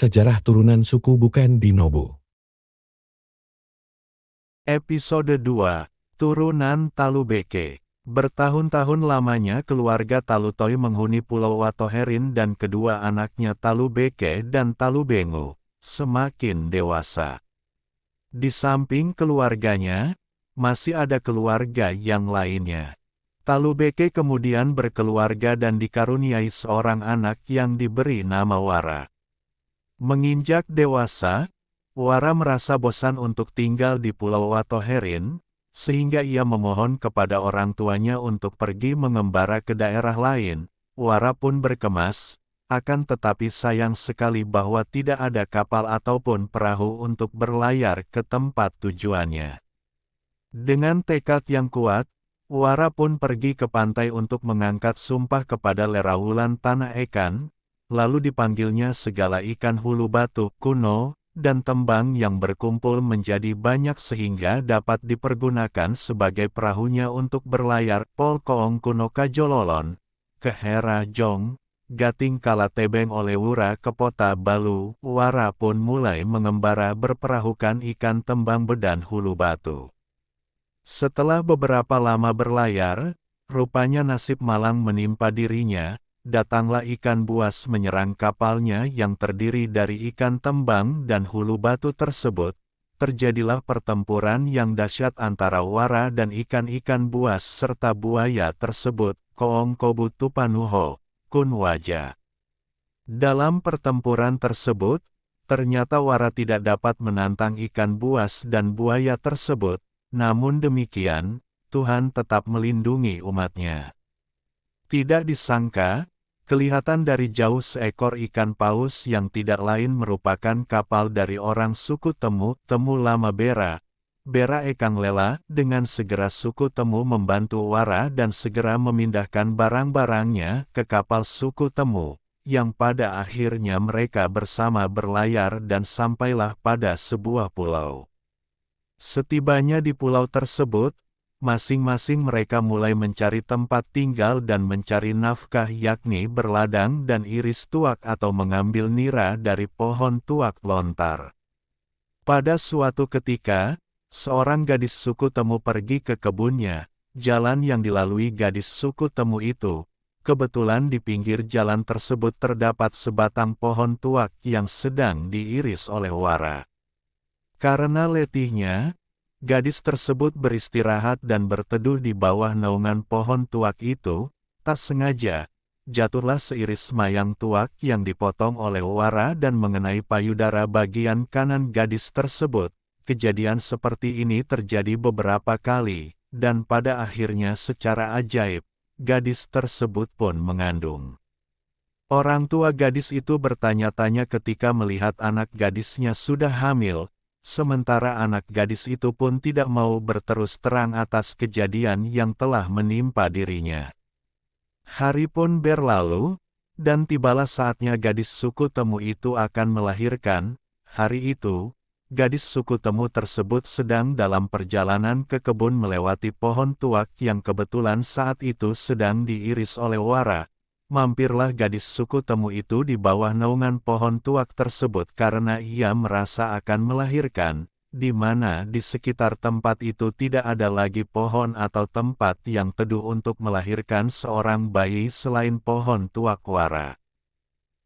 Sejarah turunan suku Buken di Nobo. Episode 2, Turunan Talubeke. Bertahun-tahun lamanya keluarga Talutoy menghuni Pulau Watoherin dan kedua anaknya Talubeke dan Talubengu semakin dewasa. Di samping keluarganya, masih ada keluarga yang lainnya. Talubeke kemudian berkeluarga dan dikaruniai seorang anak yang diberi nama Wara. Menginjak dewasa, Wara merasa bosan untuk tinggal di Pulau Watoherin, sehingga ia memohon kepada orang tuanya untuk pergi mengembara ke daerah lain. Wara pun berkemas, akan tetapi sayang sekali bahwa tidak ada kapal ataupun perahu untuk berlayar ke tempat tujuannya. Dengan tekad yang kuat, Wara pun pergi ke pantai untuk mengangkat sumpah kepada Leraulan Tanah Ekan, lalu dipanggilnya segala ikan hulu batu kuno, dan tembang yang berkumpul menjadi banyak sehingga dapat dipergunakan sebagai perahunya untuk berlayar. Pol Koong kuno Kajololon, ke Hera Jong, Gating kala tebeng oleh Wura ke Pota Balu. Wara pun mulai mengembara berperahukan ikan tembang bedan hulu batu. Setelah beberapa lama berlayar, rupanya nasib malang menimpa dirinya. Datanglah ikan buas menyerang kapalnya yang terdiri dari ikan tembang dan hulu batu tersebut. Terjadilah pertempuran yang dahsyat antara Wara dan ikan-ikan buas serta buaya tersebut. Koong Kobu Tupanuho, Kun Waja. Dalam pertempuran tersebut, ternyata Wara tidak dapat menantang ikan buas dan buaya tersebut. Namun demikian, Tuhan tetap melindungi umatnya. Tidak disangka, kelihatan dari jauh seekor ikan paus yang tidak lain merupakan kapal dari orang suku Temu Lama Bera. Bera Ekang Lela, dengan segera suku Temu membantu Wara dan segera memindahkan barang-barangnya ke kapal suku Temu, yang pada akhirnya mereka bersama berlayar dan sampailah pada sebuah pulau. Setibanya di pulau tersebut, masing-masing mereka mulai mencari tempat tinggal dan mencari nafkah, yakni berladang dan iris tuak atau mengambil nira dari pohon tuak lontar. Pada suatu ketika, seorang gadis suku Temu pergi ke kebunnya. Jalan yang dilalui gadis suku Temu itu, kebetulan di pinggir jalan tersebut terdapat sebatang pohon tuak yang sedang diiris oleh Wara. Karena letihnya, gadis tersebut beristirahat dan berteduh di bawah naungan pohon tuak itu. Tak sengaja, jatuhlah seiris mayang tuak yang dipotong oleh Wara dan mengenai payudara bagian kanan gadis tersebut. Kejadian seperti ini terjadi beberapa kali, dan pada akhirnya secara ajaib, gadis tersebut pun mengandung. Orang tua gadis itu bertanya-tanya ketika melihat anak gadisnya sudah hamil. Sementara anak gadis itu pun tidak mau berterus terang atas kejadian yang telah menimpa dirinya. Hari pun berlalu, dan tibalah saatnya gadis suku Temu itu akan melahirkan. Hari itu, gadis suku Temu tersebut sedang dalam perjalanan ke kebun melewati pohon tuak yang kebetulan saat itu sedang diiris oleh Wara. Mampirlah gadis suku Temu itu di bawah naungan pohon tuak tersebut karena ia merasa akan melahirkan, di mana di sekitar tempat itu tidak ada lagi pohon atau tempat yang teduh untuk melahirkan seorang bayi selain pohon tuak Wara.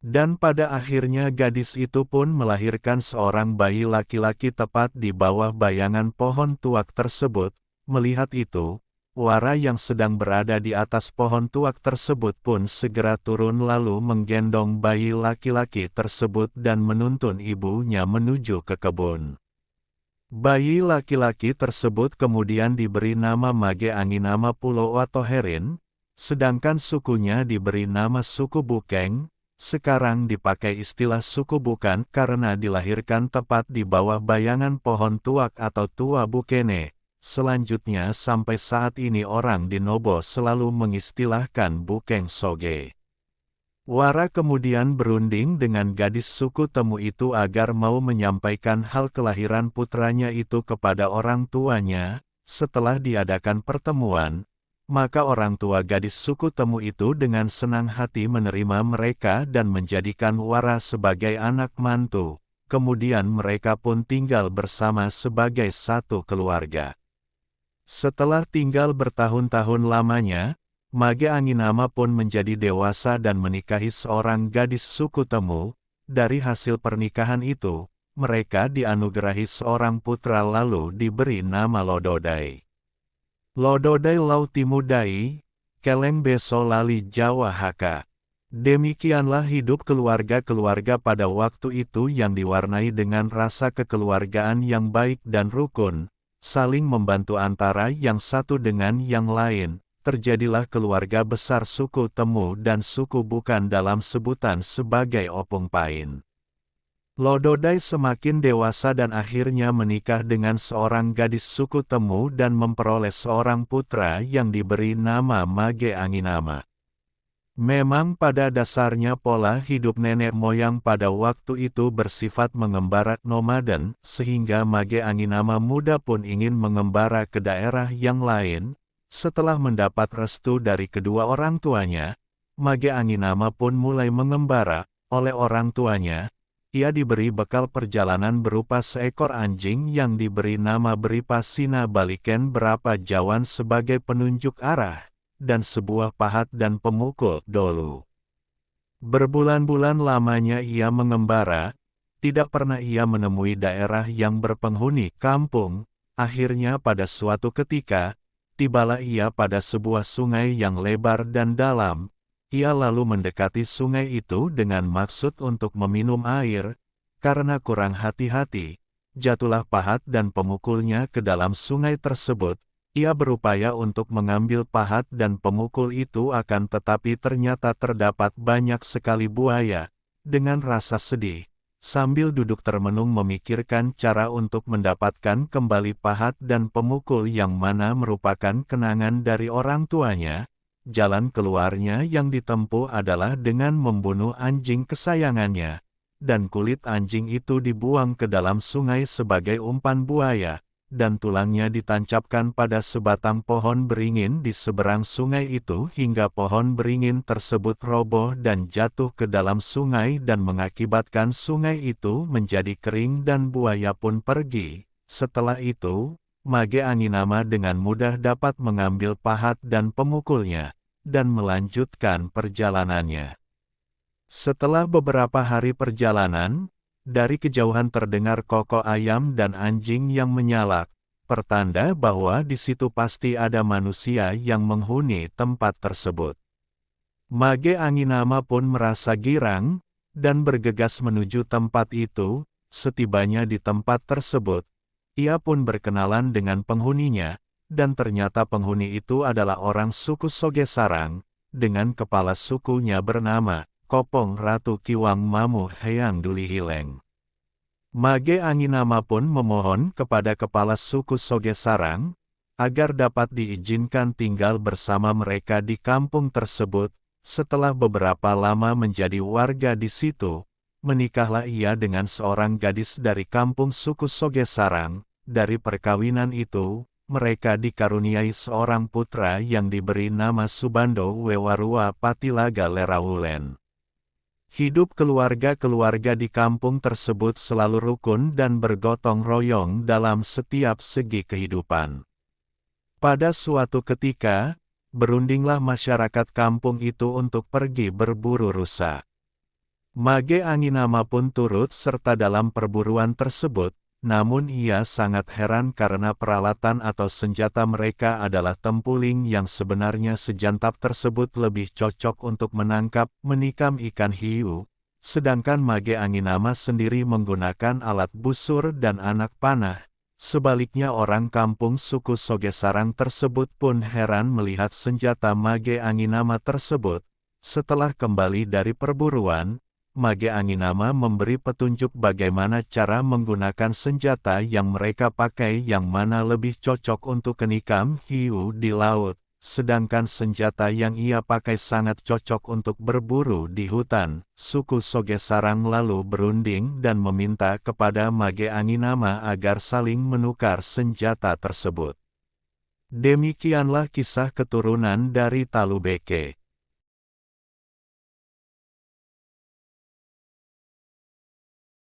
Dan pada akhirnya gadis itu pun melahirkan seorang bayi laki-laki tepat di bawah bayangan pohon tuak tersebut. Melihat itu, Wara yang sedang berada di atas pohon tuak tersebut pun segera turun lalu menggendong bayi laki-laki tersebut dan menuntun ibunya menuju ke kebun. Bayi laki-laki tersebut kemudian diberi nama Mage Anginama Pulau Watoherin, sedangkan sukunya diberi nama suku Bukeng. Sekarang dipakai istilah suku Bukan karena dilahirkan tepat di bawah bayangan pohon tuak atau tua Bukene. Selanjutnya sampai saat ini orang di Nobo selalu mengistilahkan Bukeng Soge. Wara kemudian berunding dengan gadis suku Temu itu agar mau menyampaikan hal kelahiran putranya itu kepada orang tuanya. Setelah diadakan pertemuan, Maka orang tua gadis suku Temu itu dengan senang hati menerima mereka dan menjadikan Wara sebagai anak mantu. Kemudian mereka pun tinggal bersama sebagai satu keluarga. Setelah tinggal bertahun-tahun lamanya, Mage Anginama pun menjadi dewasa dan menikahi seorang gadis suku Temu. Dari hasil pernikahan itu, mereka dianugerahi seorang putra lalu diberi nama Lododai. Lododai Lau Timudai, Keleng Beso Lali Jawa Haka. Demikianlah hidup keluarga-keluarga pada waktu itu yang diwarnai dengan rasa kekeluargaan yang baik dan rukun, saling membantu antara yang satu dengan yang lain. Terjadilah keluarga besar suku Temu dan suku Bukan dalam sebutan sebagai Opung Pain. Lododai semakin dewasa dan akhirnya menikah dengan seorang gadis suku Temu dan memperoleh seorang putra yang diberi nama Mage Anginama. Memang pada dasarnya pola hidup nenek moyang pada waktu itu bersifat mengembara nomaden, sehingga Mage Anginama muda pun ingin mengembara ke daerah yang lain. Setelah mendapat restu dari kedua orang tuanya, Mage Anginama pun mulai mengembara. Oleh orang tuanya, ia diberi bekal perjalanan berupa seekor anjing yang diberi nama Beripasina Baliken berapa Jawan sebagai penunjuk arah, dan sebuah pahat dan pemukul dolu. Berbulan-bulan lamanya ia mengembara, tidak pernah ia menemui daerah yang berpenghuni kampung. Akhirnya pada suatu ketika, tibalah ia pada sebuah sungai yang lebar dan dalam. Ia lalu mendekati sungai itu dengan maksud untuk meminum air. Karena kurang hati-hati, jatuhlah pahat dan pemukulnya ke dalam sungai tersebut. Ia berupaya untuk mengambil pahat dan pemukul itu akan tetapi ternyata terdapat banyak sekali buaya. Dengan rasa sedih, sambil duduk termenung memikirkan cara untuk mendapatkan kembali pahat dan pemukul yang mana merupakan kenangan dari orang tuanya, jalan keluarnya yang ditempuh adalah dengan membunuh anjing kesayangannya, dan kulit anjing itu dibuang ke dalam sungai sebagai umpan buaya, dan tulangnya ditancapkan pada sebatang pohon beringin di seberang sungai itu hingga pohon beringin tersebut roboh dan jatuh ke dalam sungai dan mengakibatkan sungai itu menjadi kering dan buaya pun pergi. Setelah itu, Mage Anginama dengan mudah dapat mengambil pahat dan pemukulnya, dan melanjutkan perjalanannya. Setelah beberapa hari perjalanan, dari kejauhan terdengar kokok ayam dan anjing yang menyalak, pertanda bahwa di situ pasti ada manusia yang menghuni tempat tersebut. Mage Anginama pun merasa girang, dan bergegas menuju tempat itu. Setibanya di tempat tersebut, ia pun berkenalan dengan penghuninya, dan ternyata penghuni itu adalah orang suku Sogesarang, dengan kepala sukunya bernama Kopong Ratu Kiwang Mamu Heyang Duli Hileng. Mage Anginama pun memohon kepada kepala suku Sogesarang, agar dapat diizinkan tinggal bersama mereka di kampung tersebut. Setelah beberapa lama menjadi warga di situ, menikahlah ia dengan seorang gadis dari kampung suku Sogesarang. Dari perkawinan itu, mereka dikaruniai seorang putra yang diberi nama Subando Wewarua Patilaga Lerawulen. Hidup keluarga-keluarga di kampung tersebut selalu rukun dan bergotong royong dalam setiap segi kehidupan. Pada suatu ketika, berundinglah masyarakat kampung itu untuk pergi berburu rusa. Mage Anginama pun turut serta dalam perburuan tersebut, namun ia sangat heran karena peralatan atau senjata mereka adalah tempuling yang sebenarnya sejantap tersebut lebih cocok untuk menangkap, menikam ikan hiu, sedangkan Mage Anginama sendiri menggunakan alat busur dan anak panah. Sebaliknya orang kampung suku Sogesarang tersebut pun heran melihat senjata Mage Anginama tersebut. Setelah kembali dari perburuan, Mage Anginama memberi petunjuk bagaimana cara menggunakan senjata yang mereka pakai yang mana lebih cocok untuk kenikam hiu di laut, sedangkan senjata yang ia pakai sangat cocok untuk berburu di hutan. Suku Sogesarang lalu berunding dan meminta kepada Mage Anginama agar saling menukar senjata tersebut. Demikianlah kisah keturunan dari Talubeke.